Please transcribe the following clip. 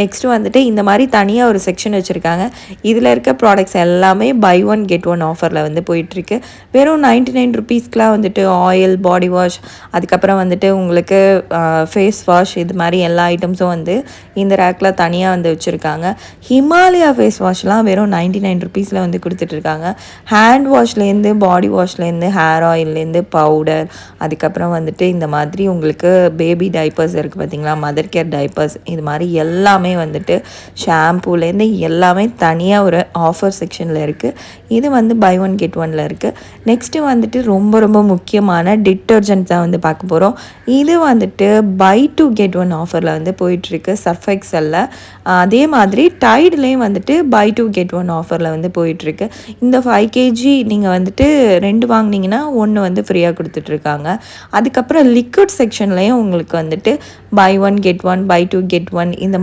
Next வந்துட்டு இந்த மாதிரி தனியாக ஒரு செக்ஷன் வச்சுருக்காங்க. இதில் இருக்க ப்ராடக்ட்ஸ் எல்லாமே பை ஒன் கெட் ஒன் ஆஃபரில் வந்து போயிட்டுருக்கு. வெறும் 99 ருபீஸ்க்குலாம் வந்துட்டு ஆயில், பாடி வாஷ், அதுக்கப்புறம் வந்துட்டு உங்களுக்கு ஃபேஸ் வாஷ், இது மாதிரி எல்லா ஐட்டம்ஸும் வந்து இந்த ரேக்கில் தனியாக வந்து வச்சுருக்காங்க. ஹிமாலயா ஃபேஸ் வாஷ்லாம் வெறும் 99 ருபீஸில் வந்து கொடுத்துட்ருக்காங்க. ஹேண்ட் வாஷ்லேருந்து, பாடி வாஷ்லேருந்து, ஹேர் ஆயில்லேருந்து, பவுடர், அதுக்கப்புறம் வந்துட்டு இந்த மாதிரி உங்களுக்கு பேபி டைப்பர்ஸ் இருக்குது பார்த்தீங்களா, மதர் கேர் டைப்பர்ஸ், இது மாதிரி எல்லாமே வந்துட்டு ஷாம்பூலேருந்து எல்லாமே தனியாக ஒரு ஆஃபர் செக்ஷனில் இருக்குது. இது வந்து பை ஒன் கெட் ஒனில் இருக்குது. நெக்ஸ்ட்டு வந்துட்டு ரொம்ப ரொம்ப முக்கியமான டிட்டர்ஜென்ட் தான் வந்து பார்க்க போகிறோம். இது வந்துட்டு பை டூ கெட் ஒன் ஆஃபரில் வந்து போயிட்டுருக்கு சர்ஃப் எக்ஸலில். அதே மாதிரி டைட்லேயும் வந்துட்டு பை டூ கெட் ஒன் ஆஃபரில் வந்து போயிட்டுருக்கு. இந்த 5 கேஜி நீங்கள் வந்துட்டு 2 வாங்கினீங்கன்னா 1 வந்து ஃப்ரீயாக கொடுத்துட்ருக்காங்க. அதுக்கப்புறம் லிக்விட் செக்ஷன்லேயும் உங்களுக்கு வந்துட்டு buy one get one, buy two get one இந்த மாதிரி